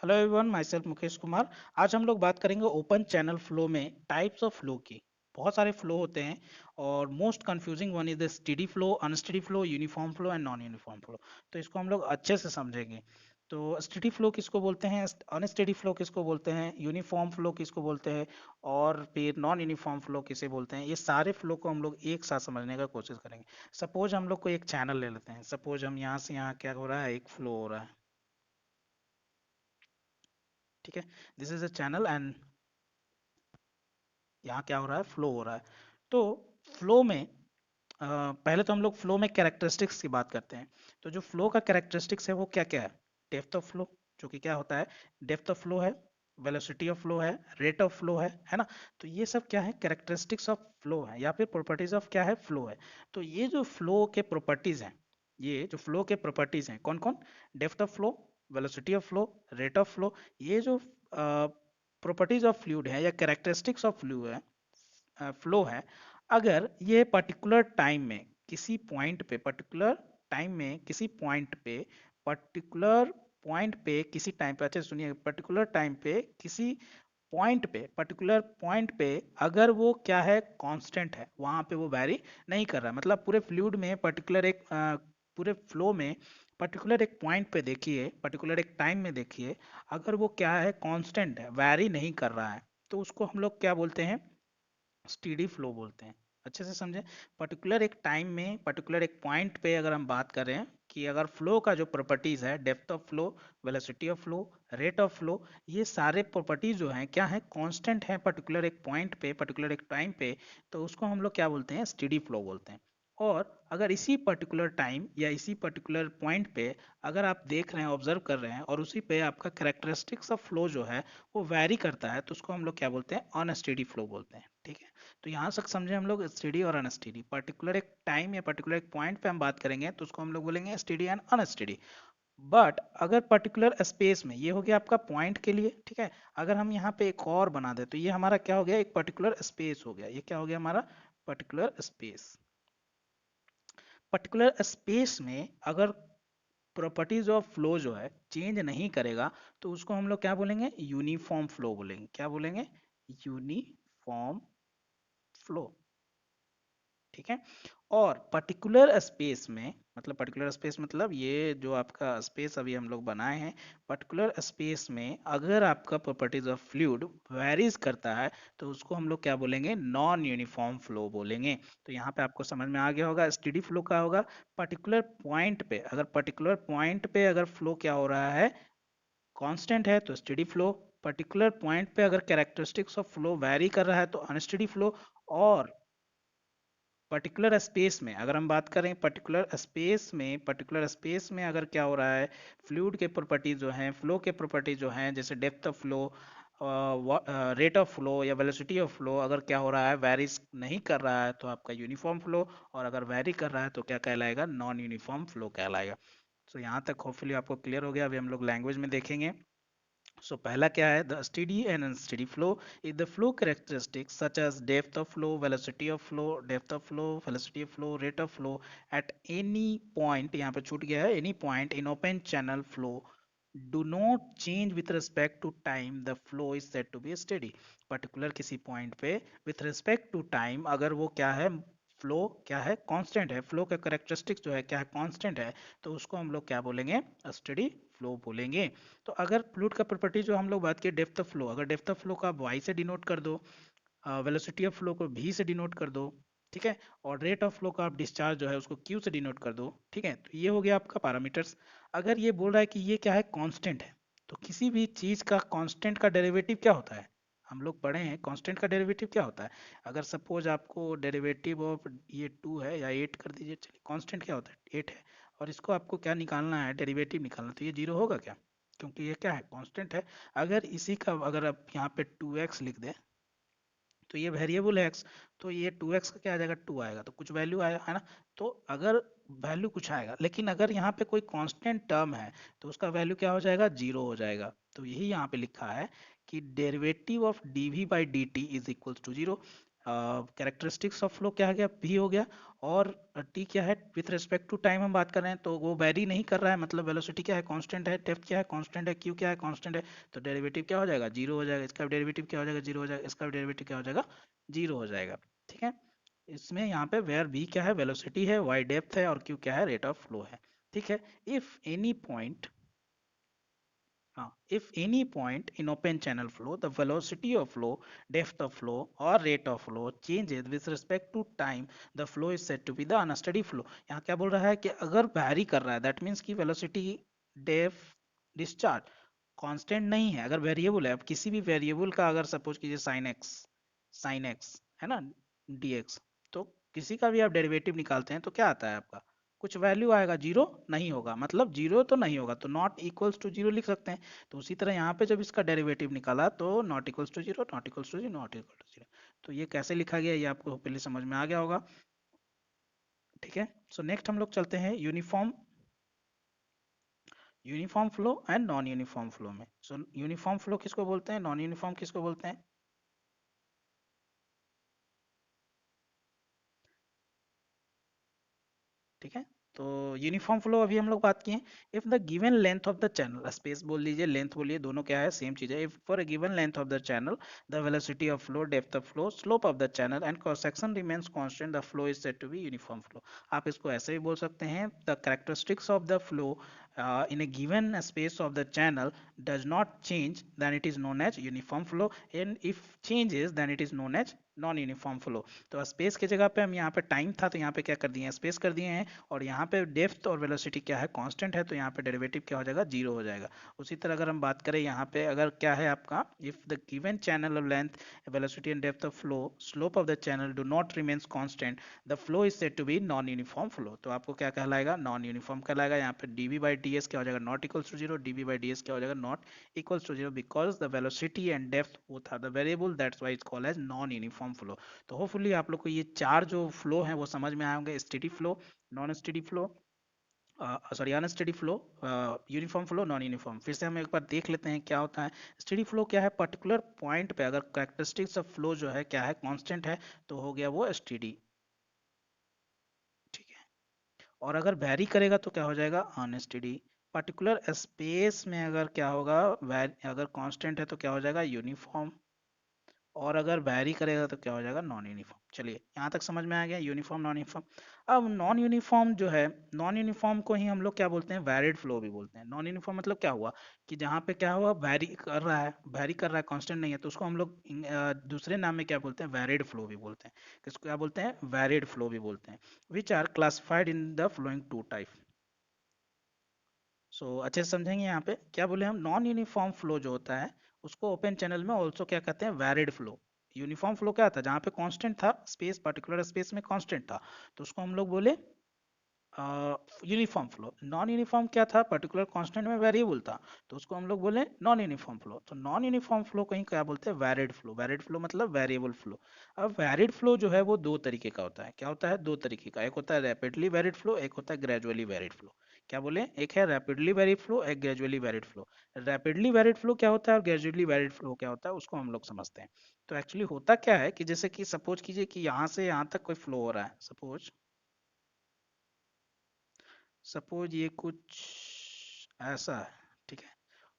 Hello everyone, my self Mukesh Kumar. आज हम लोग बात करेंगे ओपन चैनल फ्लो में टाइप्स ऑफ फ्लो की। बहुत सारे फ्लो होते हैं और most confusing one is the steady flow, unsteady flow, uniform flow and non uniform flow. तो इसको हम लोग अच्छे से समझेंगे। तो स्टेडी फ्लो किसको बोलते हैं, अनस्टेडी फ्लो किसको बोलते हैं, यूनिफॉर्म फ्लो किसको बोलते हैं और फिर नॉन यूनिफॉर्म फ्लो किसे बोलते हैं, ये सारे फ्लो को हम लोग एक साथ समझने का कोशिश करेंगे। सपोज हम लोग को एक चैनल ले लेते हैं। सपोज हम यहाँ से यहाँ क्या हो रहा है, एक फ्लो हो रहा है। ठीक है, this is a channel and यहाँ क्या हो रहा है, फ्लो हो रहा है। तो फ्लो में पहले तो हम लोग फ्लो में कैरेक्टरिस्टिक्स की बात करते हैं। तो जो फ्लो का कैरेक्टरिस्टिक्स है वो क्या क्या है। डेप्थ ऑफ फ्लो, जो कि क्या होता है, डेप्थ ऑफ फ्लो है, वेलोसिटी ऑफ फ्लो है, रेट ऑफ फ्लो है ना। तो ये सब क्या है, कैरेक्टरिस्टिक्स ऑफ फ्लो है या फिर प्रॉपर्टीज ऑफ क्या है, फ्लो है। तो ये जो फ्लो के प्रॉपर्टीज हैं, ये जो फ्लो के प्रॉपर्टीज हैं कौन कौन, depth of flow, velocity of flow, rate of flow. ये जो प्रॉपर्टीज ऑफ फ्लूइड है या कैरेक्टरिस्टिक्स ऑफ फ्लू है, फ्लो है, अगर ये पर्टिकुलर टाइम में किसी पॉइंट पे, पर्टिकुलर टाइम में किसी पॉइंट पे, पर्टिकुलर पॉइंट पे किसी टाइम पे, अच्छा सुनिए, पर्टिकुलर टाइम पे किसी पॉइंट पे, पर्टिकुलर पॉइंट पे अगर वो क्या है, कांस्टेंट है, वहां पे वो वैरी नहीं कर रहा है। मतलब पूरे फ्लूइड में पर्टिकुलर एक पूरे फ्लो में पर्टिकुलर एक पॉइंट पे देखिए, पर्टिकुलर एक टाइम में देखिए, अगर वो क्या है, कांस्टेंट है, वैरी नहीं कर रहा है, तो उसको हम लोग क्या बोलते हैं, स्टीडी फ्लो बोलते हैं। अच्छे से समझे। पर्टिकुलर एक टाइम में, पर्टिकुलर एक पॉइंट पे अगर हम बात करें कि अगर फ्लो का जो प्रॉपर्टीज है, depth of flow, velocity of flow, rate of flow, ये सारे प्रॉपर्टीज जो हैं क्या है, कांस्टेंट है पर्टिकुलर एक पॉइंट पे, पर्टिकुलर एक टाइम पे, तो उसको हम लोग क्या बोलते हैं, स्टेडी फ्लो बोलते हैं। और अगर इसी पर्टिकुलर टाइम या इसी पर्टिकुलर पॉइंट पे अगर आप देख रहे हैं, ऑब्जर्व कर रहे हैं और उसी पे आपका कैरेक्टरिस्टिक्स ऑफ फ्लो जो है वो वैरी करता है, तो उसको हम लोग क्या बोलते हैं, अनस्टेडी फ्लो बोलते हैं। ठीक है। तो यहाँ तक समझे हम लोग स्टेडी और अनस्टेडी। पर्टिकुलर एक टाइम या पर्टिकुलर एक पॉइंट पे हम बात करेंगे तो उसको हम लोग बोलेंगे स्टेडी एंड अनस्टेडी। बट अगर पर्टिकुलर स्पेस में, ये हो गया आपका पॉइंट के लिए, ठीक है। अगर हम यहाँ पे एक और बना दे तो ये हमारा क्या हो गया, एक पर्टिकुलर स्पेस हो गया। ये क्या हो गया हमारा, पर्टिकुलर स्पेस। पर्टिकुलर स्पेस में अगर प्रॉपर्टीज ऑफ फ्लो जो है चेंज नहीं करेगा तो उसको हम लोग क्या बोलेंगे, यूनिफॉर्म फ्लो बोलेंगे। क्या बोलेंगे, यूनिफॉर्म फ्लो। ठीक है। और पर्टिकुलर स्पेस में, मतलब पर्टिकुलर स्पेस मतलब ये जो आपका स्पेस अभी हम लोग बनाए हैं, पर्टिकुलर स्पेस में अगर आपका प्रॉपर्टीज ऑफ फ्लूइड वेरीज करता है तो उसको हम लोग क्या बोलेंगे, नॉन यूनिफॉर्म फ्लो बोलेंगे। तो यहाँ पे आपको समझ में आ गया होगा, स्टेडी फ्लो का होगा पर्टिकुलर पॉइंट पे, अगर पर्टिकुलर पॉइंट पे अगर फ्लो क्या हो रहा है, कांस्टेंट है तो स्टेडी फ्लो। पर्टिकुलर पॉइंट पे अगर कैरेक्टरिस्टिक्स ऑफ फ्लो वैरी कर रहा है तो अनस्टेडी फ्लो। और पर्टिकुलर स्पेस में अगर हम बात करें, पर्टिकुलर स्पेस में अगर क्या हो रहा है, फ्लूइड के प्रॉपर्टीज जो हैं, फ्लो के प्रॉपर्टीज जो हैं, जैसे depth of flow, rate of flow या वेलोसिटी ऑफ फ्लो, अगर क्या हो रहा है, वेरीज नहीं कर रहा है तो आपका यूनिफॉर्म फ्लो। और अगर वेरी कर रहा है तो क्या कहलाएगा, नॉन यूनिफॉर्म फ्लो कहलाएगा। तो यहाँ तक होपफुली आपको क्लियर हो गया। अभी हम लोग लैंग्वेज में देखेंगे। सो पहला क्या है, the steady and unsteady flow is the flow characteristics such as depth of flow, velocity of flow, depth of flow, velocity of flow, rate of flow at any point, यहाँ पे छूट गया है, any point in open channel flow do not change with respect to time, the flow is said to be steady। Particular किसी point पे with respect to time अगर वो क्या है, फ्लो क्या है, कांस्टेंट है, फ्लो का करेक्टरिस्टिक्स जो है क्या है, कांस्टेंट है, तो उसको हम लोग क्या बोलेंगे, स्टेडी फ्लो बोलेंगे। तो अगर फ्लूइड का प्रॉपर्टी जो हम लोग बात किए, डेप्थ ऑफ फ्लो, अगर डेप्थ ऑफ फ्लो का आप वाई से डिनोट कर दो, वेलोसिटी ऑफ फ्लो को भी से डिनोट कर दो, ठीक है, और रेट ऑफ फ्लो का आप डिस्चार्ज जो है उसको क्यू से डिनोट कर दो, ठीक है, तो ये हो गया आपका पैरामीटर्स। अगर ये बोल रहा है कि ये क्या है, कांस्टेंट है, तो किसी भी चीज का कांस्टेंट का डेरिवेटिव क्या होता है, हम लोग पढ़े हैं कांस्टेंट का डेरिवेटिव क्या होता है। अगर सपोज आपको डेरिवेटिव ऑफ ये 2 है या 8 कर दीजिए, चलिए, कांस्टेंट क्या होता है, 8 है, और इसको आपको क्या निकालना है, डेरिवेटिव निकालना, तो ये जीरो होगा क्या, क्योंकि ये क्या है, कांस्टेंट है। अगर इसी का अगर आप यहाँ पे 2x लिख दें तो ये वेरिएबल है x, तो ये 2x का क्या आ जाएगा, 2 आएगा, तो कुछ वैल्यू आया है ना। तो अगर वैल्यू कुछ आएगा, लेकिन अगर यहाँ पे कोई कांस्टेंट टर्म है तो उसका वैल्यू क्या हो जाएगा, जीरो हो जाएगा। तो यही यहाँ पे लिखा है कि derivative of dv by dt is equals to zero. Characteristics of flow क्या हो गया, v हो गया। और t क्या है, विथ रिस्पेक्ट टू टाइम हम बात कर रहे हैं तो वो वेरी नहीं कर रहा है, मतलब वेलोसिटी क्या है, कांस्टेंट है, डेप्थ क्या है, कांस्टेंट है, q क्या है, कांस्टेंट है। तो डेरिवेटिव क्या हो जाएगा, जीरो हो जाएगा। इसका डेरिवेटिव क्या हो जाएगा, जीरो हो जाएगा। इसका डेरिवेटिव क्या हो जाएगा, जीरो हो जाएगा। ठीक है। इसमें यहाँ पे वेयर v क्या है, वेलोसिटी है, y डेप्थ है, और q क्या है, रेट ऑफ फ्लो है। ठीक है। इफ एनी पॉइंट, हाँ, if any point in open channel flow, the velocity of flow, depth of flow, or rate of flow changes with respect to time, the flow is said to be the unsteady flow. यहाँ क्या बोल रहा है कि अगर vary कर रहा है, दैट मीन्स कि वेलोसिटी, डेप्थ, डिस्चार्ज कांस्टेंट नहीं है, अगर वेरिएबल है, अब किसी भी वेरिएबल का अगर सपोज कीजिए साइन एक्स है ना, dx, तो किसी का भी आप डेरिवेटिव निकालते हैं तो क्या आता है आपका, कुछ वैल्यू आएगा, जीरो नहीं होगा, मतलब जीरो तो नहीं होगा, तो नॉट इक्वल्स टू जीरो लिख सकते हैं। तो उसी तरह यहाँ पे जब इसका डेरिवेटिव निकाला तो not equals to zero, not equals to zero, not equal to zero. तो ये कैसे लिखा गया ये आपको पहले समझ में आ गया होगा। ठीक है। सो नेक्स्ट हम लोग चलते हैं uniform, uniform flow and non uniform flow में। सो यूनिफॉर्म फ्लो किसको बोलते हैं, नॉन यूनिफॉर्म किसको बोलते हैं। ठीक है। तो यूनिफॉर्म फ्लो अभी हम लोग बात किए। If the given length of the channel, space बोल लीजिए, लेंथ बोलिए, दोनों क्या है, सेम चीज है। If for a given length of the channel, the velocity of flow, depth of flow, slope of the channel and cross section remains constant, the flow is said to be uniform flow. आप इसको ऐसे भी बोल सकते हैं, the characteristics of the flow in a given space of the channel does not change, then it is known as uniform flow, and if changes then it is known as non uniform flow. तो space की जगह पे हम यहाँ पे time था तो यहाँ पे क्या कर दिए हैं, स्पेस कर दिए हैं। और यहाँ पे डेप्थ और वेलोसिटी क्या है, कांस्टेंट है, तो यहाँ पे डेरिवेटिव क्या हो जाएगा, जीरो हो जाएगा। उसी तरह अगर हम बात करें यहाँ पे, अगर क्या है आपका, if the given channel of length, velocity and depth of flow, slope of the channel do not remains constant, the flow is said to be non uniform flow. तो आपको क्या कहलाएगा, नॉन यूनिफॉर्म कहलाएगा। यहाँ पे dv बाई डी एस क्या हो जाएगा, not equals to zero, dv by D S क्या हो जाएगा, not equals to 0 because the velocity and depth both are the variable, that's why it's called as non uniform flow। तो hopefully आप लोग को ये चार जो फ्लो हैं वो समझ में आए होंगे, steady flow, non steady flow, sorry unsteady flow, uniform flow, non uniform. फिर से हम एक बार देख लेते हैं क्या होता है। स्टेडी फ्लो क्या है, पर्टिकुलर पॉइंट पे अगर कैरेक्टरिस्टिक्स ऑफ फ्लो जो है क्या है, कांस्टेंट है, तो हो गया वो स्टेडी। ठीक है। और अगर वैरी करेगा तो क्या हो जाएगा, अनस्टेडी। पर्टिकुलर स्पेस में अगर क्या होगा, अगर कांस्टेंट है तो क्या हो जाएगा, यूनिफॉर्म। और अगर वैरी करेगा तो क्या हो जाएगा, नॉन यूनिफॉर्म। चलिए यहाँ तक समझ में आ गया, यूनिफॉर्म नॉन यूनिफॉर्म। अब नॉन यूनिफॉर्म जो है, नॉन यूनिफॉर्म को ही हम लोग क्या बोलते हैं, वैरिड फ्लो भी बोलते हैं। नॉन यूनिफॉर्म मतलब क्या हुआ, कि जहाँ पे क्या हुआ, वैरी कर रहा है, कांस्टेंट नहीं है, तो उसको हम लोग दूसरे नाम में क्या बोलते हैं, वैरिड फ्लो भी बोलते हैं। किसको क्या बोलते हैं, वैरिड फ्लो भी बोलते हैं। Which are classified in the flowing two type. अच्छे से समझेंगे यहाँ पे क्या बोले हम, नॉन यूनिफॉर्म फ्लो जो होता है उसको ओपन चैनल में ऑल्सो क्या कहते हैं, वैरिड फ्लो। यूनिफॉर्म फ्लो क्या था, जहाँ पे कांस्टेंट था, स्पेस पर्टिकुलर स्पेस में कांस्टेंट था, तो उसको हम लोग बोले यूनिफॉर्म फ्लो। नॉन यूनिफॉर्म क्या था, पर्टिकुलर कांस्टेंट में वेरिएबल था, तो उसको हम लोग बोले नॉन यूनिफॉर्म फ्लो। तो नॉन यूनिफॉर्म फ्लो को ही क्या बोलते हैं, वैरिड फ्लो। वैरिड फ्लो मतलब वेरिएबल फ्लो। अब वैरिड फ्लो जो है वो दो तरीके का होता है। क्या होता है, दो तरीके का, एक होता है रैपिडली वैरिड फ्लो, एक होता है ग्रेजुअली वैरिड फ्लो। क्या बोले, एक है रैपिडली वैरिड फ्लो, एक gradually varied flow. Rapidly varied flow क्या होता है और ग्रेजुअली वैरिड फ्लो क्या होता है, उसको हम लोग समझते हैं। तो एक्चुअली होता क्या है कि जैसे कि सपोज कीजिए कि यहाँ से यहाँ तक कोई फ्लो हो रहा है, सपोज सपोज ये कुछ ऐसा है। ठीक है।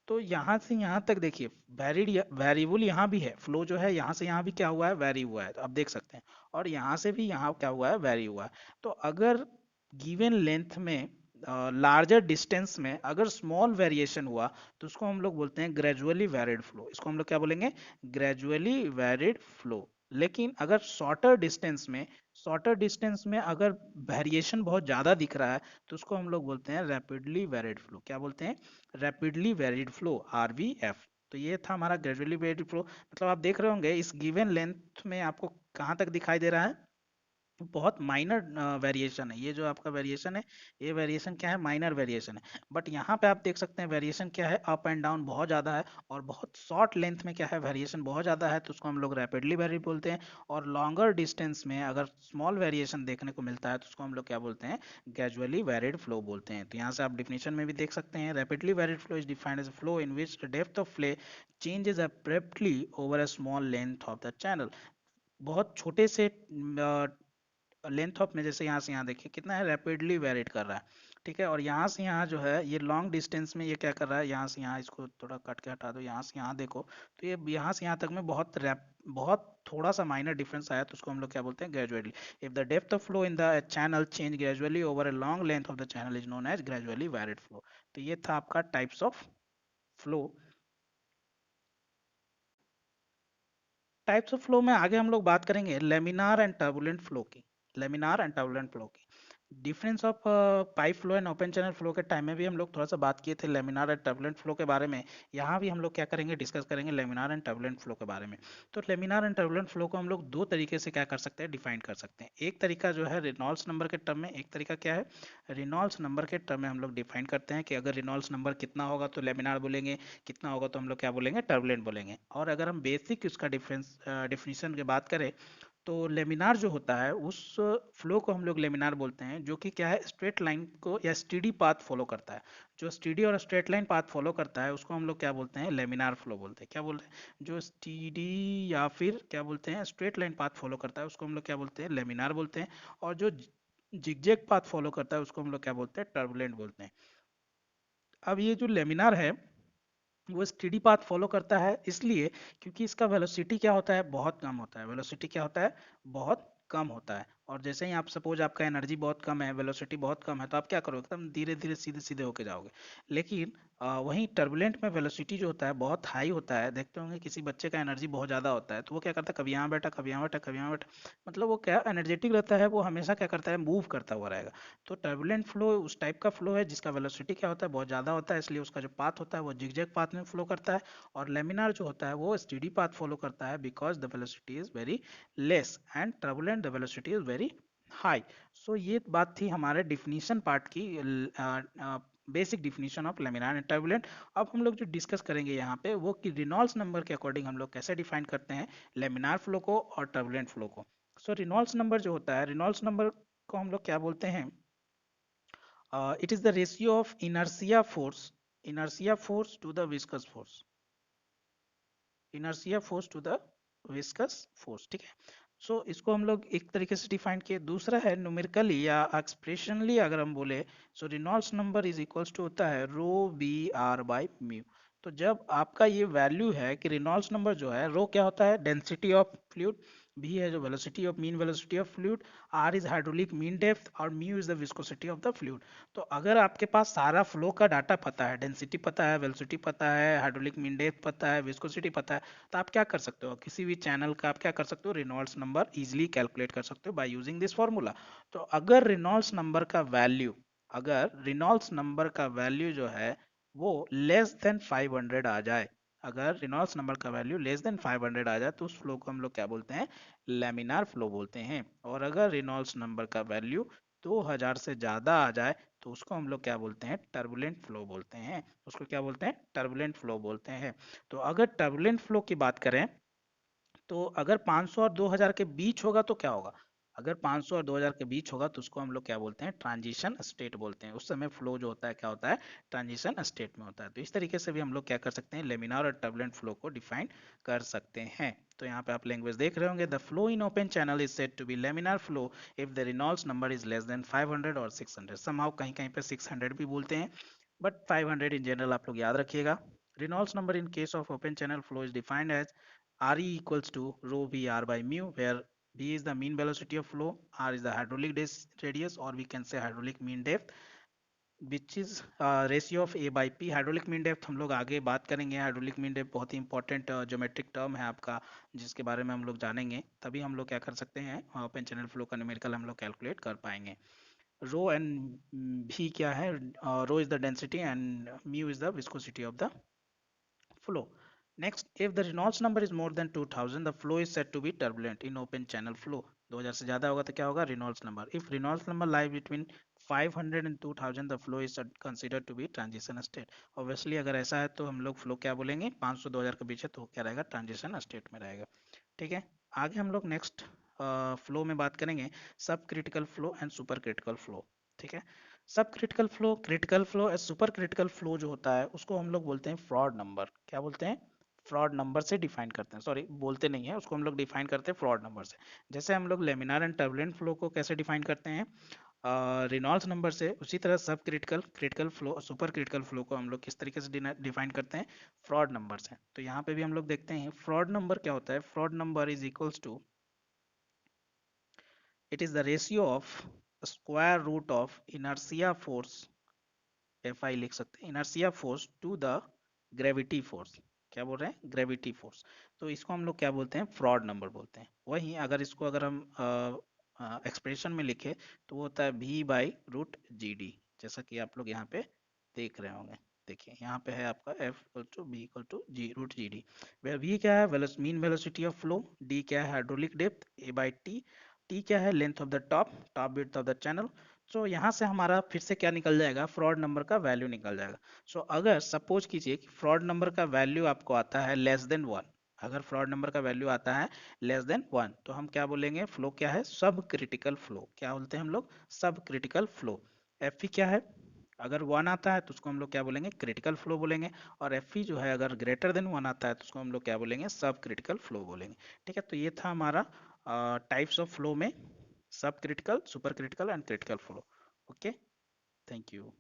तो यहाँ से यहाँ तक देखिए, वेरिएबल यहाँ भी है, फ्लो जो है यहाँ से यहाँ भी क्या हुआ है, वेरी हुआ है, तो आप देख सकते हैं। और यहाँ से भी यहाँ क्या हुआ है, वेरी हुआ है। तो अगर गिवन लेंथ में, लार्जर डिस्टेंस में अगर स्मॉल वेरिएशन हुआ, तो उसको हम लोग बोलते हैं ग्रेजुअली वैरिड फ्लो। इसको हम लोग क्या बोलेंगे, ग्रेजुअली वैरिड फ्लो। लेकिन अगर शॉर्टर डिस्टेंस में अगर वेरिएशन बहुत ज़्यादा दिख रहा है, तो उसको हम लोग बोलते हैं रैपिडली वैरिड फ्लो। क्या बोलते हैं, रैपिडली वेरिड फ्लो, RVF। तो ये था हमारा ग्रेजुअली वेरिड फ्लो। मतलब आप देख रहे होंगे इस गिवन लेंथ में आपको कहाँ तक दिखाई दे रहा है, बहुत माइनर वेरिएशन है। ये जो आपका वेरिएशन है, ये वेरिएशन क्या है, माइनर वेरिएशन है। बट यहाँ पे आप देख सकते हैं वेरिएशन क्या है, अप एंड डाउन बहुत ज़्यादा है। और बहुत शॉर्ट लेंथ में क्या है, वेरिएशन बहुत ज़्यादा है, तो उसको हम लोग रैपिडली वेरी बोलते हैं। और लॉन्गर डिस्टेंस में अगर स्मॉल वेरिएशन देखने को मिलता है, तो उसको हम लोग क्या बोलते हैं, ग्रेजुअली वेरिड फ्लो बोलते हैं। तो यहाँ से आप डिफिनेशन में भी देख सकते हैं, rapidly varied flow is defined as flow in which the depth of flow changes abruptly over a small length of the channel। बहुत छोटे से लेंथ ऑफ में, जैसे यहाँ से यहाँ देखिए कितना है, रैपिडली वेरिएट कर रहा है। ठीक है, और यहाँ से यहाँ जो है ये लॉन्ग डिस्टेंस में ये क्या कर रहा है, यहाँ से यहाँ इसको थोड़ा कट के हटा दो, यहाँ से यहाँ देखो तो ये यहाँ से यहाँ तक में बहुत थोड़ा सा माइनर डिफरेंस आया, तो उसको हम लोग क्या बोलते हैं, gradually. If the depth of flow in the channel change gradually over a long length of the channel is known as gradually varied flow. तो ये था आपका types of flow. Types of flow में आगे हम लोग बात करेंगे लेमिनार एंड टर्बुलेंट फ्लो की। लेमिनार एंड टर्बुलेंट फ्लो की difference of pipe flow and open channel flow के टाइम में भी हम लोग थोड़ा सा बात किए थे लेमिनार एंड टर्बुलेंट फ्लो के बारे में। यहाँ भी हम लोग क्या करेंगे, डिस्कस करेंगे लेमिनार एंड टर्बुलेंट फ्लो के बारे में। तो लेमिनार एंड टर्बुलेंट फ्लो को हम लोग दो तरीके से क्या कर सकते हैं, डिफाइन कर सकते हैं। एक तरीका जो है रेनॉल्ड्स नंबर के टर्म में, एक तरीका क्या है, रेनॉल्ड्स नंबर के टर्म में हम लोग डिफाइन करते हैं कि अगर रेनॉल्ड्स नंबर कितना होगा तो लेमिनार बोलेंगे, कितना होगा तो हम लोग क्या बोलेंगे, टर्बुलेंट बोलेंगे। और अगर हम बेसिक उसका डिफिनेशन की बात करें तो लेमिनार जो होता है उस फ्लो को हम लोग लेमिनार बोलते हैं, जो कि क्या है, स्ट्रेट लाइन को या स्टीडी पाथ फॉलो करता है। जो स्टीडी और स्ट्रेट लाइन पाथ फॉलो करता है उसको हम लोग क्या बोलते हैं, लेमिनार फ्लो बोलते हैं। क्या बोलते हैं, जो स्टीडी या फिर क्या बोलते हैं, स्ट्रेट लाइन पाथ फॉलो करता है उसको हम लोग क्या बोलते हैं, लेमिनार बोलते हैं। और जो जिगजैग पाथ फॉलो करता है उसको हम लोग क्या बोलते हैं, टर्बुलेंट बोलते हैं। अब ये जो लेमिनार है वो स्टेडी पाथ फॉलो करता है, इसलिए क्योंकि इसका वेलोसिटी क्या होता है, बहुत कम होता है। वेलोसिटी क्या होता है, बहुत कम होता है। और जैसे ही आप सपोज आपका एनर्जी बहुत कम है, वेलोसिटी बहुत कम है, तो आप क्या करोगे, एकदम धीरे धीरे सीधे सीधे होके जाओगे। लेकिन वहीं टर्बुलेंट में वेलोसिटी जो होता है बहुत हाई होता है। देखते होंगे किसी बच्चे का एनर्जी बहुत ज़्यादा होता है तो वो क्या करता है, कभी यहाँ बैठा, कभी यहाँ बैठा, कभी यहाँ बैठा, मतलब वो क्या एनर्जेटिक रहता है, वो हमेशा क्या करता है, मूव करता हुआ रहेगा। तो टर्बुलेंट फ्लो उस टाइप का फ्लो है जिसका वेलोसिटी क्या होता है, बहुत ज़्यादा होता है, इसलिए उसका जो पाथ होता है वो जिगजैग पाथ में फ्लो करता है। और लेमिनार जो होता है वो स्टीडी पाथ फॉलो करता है, because the velocity is very less and turbulent the velocity is very high. So ये बात थी हमारे डिफिनीशन पार्ट की, basic definition of laminar and turbulent. अब हम लोग जो डिस्कस करेंगे यहाँ पे वो कि रिनॉल्ड्स नंबर के अकॉर्डिंग हम लोग कैसे डिफाइन करते हैं लेमिनार फ्लो को और टर्बुलेंट फ्लो को। सो रिनॉल्ड्स नंबर जो होता है, रिनॉल्ड्स नंबर को हम लोग क्या बोलते हैं, it is the ratio of inertia force to the viscous force, inertia force to the viscous force. ठीक है, सो इसको हम लोग एक तरीके से डिफाइन किए। दूसरा है न्यूमेरिकली या एक्सप्रेशनली अगर हम बोले, so Reynolds number is equals to होता है rho B R by mu. तो जब आपका ये वैल्यू है कि रिनॉल्ड्स नंबर जो है, रो क्या होता है, डेंसिटी ऑफ फ्लूइड, बी है जो velocity of mean velocity of fluid, R is hydraulic mean depth और mu is the viscosity of the fluid. तो अगर आपके पास सारा फ्लो का डाटा पता है, डेंसिटी पता है, वेलोसिटी पता है, हाइड्रोलिक मीन डेप्थ पता है, विस्कोसिटी पता है, तो आप क्या कर सकते हो, किसी भी चैनल का आप क्या कर सकते हो, रेनॉल्ड्स नंबर इजीली कैलकुलेट कर सकते हो बाय यूजिंग दिस फॉर्मूला। तो अगर रेनॉल्ड्स नंबर का वैल्यू जो है वो लेस देन 500 आ जाए, अगर रेनॉल्ड्स नंबर का वैल्यू लेस देन 500 आ जाए तो उस फ्लो को हम लोग क्या बोलते हैं, लेमिनार फ्लो बोलते हैं। और अगर रेनॉल्ड्स नंबर का वैल्यू 2000 से ज़्यादा आ जाए तो उसको हम लोग क्या बोलते हैं, टर्बुलेंट फ्लो बोलते हैं। उसको क्या बोलते हैं, टर्बुलेंट फ्लो बोलते हैं। तो अगर टर्बुलेंट फ्लो की बात करें तो अगर 500 और 2000 के बीच होगा तो क्या होगा, अगर 500 और 2000 के बीच होगा तो उसको हम लोग क्या बोलते हैं, ट्रांजिशन स्टेट बोलते हैं। उस समय फ्लो जो होता है क्या होता है, ट्रांजिशन स्टेट में होता है। तो इस तरीके से भी हम लोग क्या कर सकते हैं, लेमिनार और टर्बुलेंट फ्लो को डिफाइन कर सकते हैं। तो यहाँ पे आप लैंग्वेज देख रहे होंगे, the flow in open channel is said to be laminar flow if the Reynolds number is less than 500 और 600। समहाउ कहीं कहीं पे 600 भी बोलते हैं, बट 500 इन जनरल आप लोग याद रखिएगा। Reynolds number in case of open channel flow is defined as Re equals to rho v r by mu, where v is the mean velocity of flow, r is the hydraulic radius, or we can say hydraulic mean depth, which is ratio of a by p। Hydraulic mean depth हम लोग आगे बात करेंगे। Hydraulic mean depth बहुत ही important geometric term है आपका, जिसके बारे में हम लोग जानेंगे तभी हम लोग क्या कर सकते हैं, ओपन चैनल फ्लो का न्यूमेरिकल हम लोग कैलकुलेट कर पाएंगे। रो एंड भी क्या है, rho is the density and mu is the viscosity of the flow. Next, if the Reynolds number is more than 2000, the flow is said to be turbulent in open channel flow. 2000 से ज़्यादा होगा तो क्या होगा, Reynolds number. If Reynolds number lie between 500 and 2000, the flow is considered to be transition state. Obviously अगर ऐसा है तो हम लोग flow क्या बोलेंगे, 500 2000 के बीच है तो क्या रहेगा, transition state में रहेगा। ठीक है, आगे हम लोग नेक्स्ट फ्लो में बात करेंगे सब critical flow and super critical flow. ठीक है, सब क्रिटिकल फ्लो और सुपर क्रिटिकल फ्लो जो होता है उसको हम लोग बोलते हैं फ्रॉड नंबर। क्या बोलते हैं, फ्रॉड नंबर से डिफाइन करते हैं, सॉरी बोलते नहीं है उसको, हम लोग डिफाइन करते हैं फ्रॉड नंबर से। जैसे हम लोग लेमिनार एंड टर्बुलेंट फ्लो को कैसे डिफाइन करते हैं रेनॉल्ड्स नंबर से, उसी तरह सब critical, critical flow, super critical flow को हम लोग किस तरीके से डिफाइन करते हैं, फ्रॉड नंबर से। तो यहाँ पे भी हम लोग देखते हैं फ्रॉड नंबर क्या होता है। Froude number is equals to, it is the ratio of square root of inertia force, F I लिख सकते हैं, inertia force to the gravity force. क्या बोल रहे हैं, ग्रेविटी फोर्स। तो इसको हम लोग क्या बोलते हैं, फ्रॉड नंबर बोलते हैं। वहीं अगर इसको अगर हम एक्सप्रेशन में लिखे तो वो होता है v by root ji d, जैसा कि आप लोग यहाँ पे देख रहे होंगे। देखिए यहाँ पे है आपका f equal to B equal to G root ji D, where v क्या है, mean velocity of flow, d क्या है hydraulic depth a by T, t क्या है length of the top, top width of the channel. So यहाँ से हमारा फिर से क्या निकल जाएगा, फ्रॉड नंबर का वैल्यू निकल जाएगा। सो अगर सपोज कीजिए कि फ्रॉड नंबर का वैल्यू आपको आता है लेस देन वन, अगर फ्रॉड नंबर का वैल्यू आता है लेस देन वन, तो हम क्या बोलेंगे, फ्लो क्या है, सब क्रिटिकल फ्लो। क्या बोलते हैं हम लोग, सब क्रिटिकल फ्लो। एफ क्या है, अगर वन आता है तो उसको हम लोग क्या बोलेंगे, क्रिटिकल फ्लो बोलेंगे। और एफ जो है अगर ग्रेटर देन वन आता है तो उसको हम लोग क्या बोलेंगे, सब क्रिटिकल फ्लो बोलेंगे। ठीक है, तो ये था हमारा टाइप्स ऑफ फ्लो में सब critical, super critical and critical flow. Okay, thank you.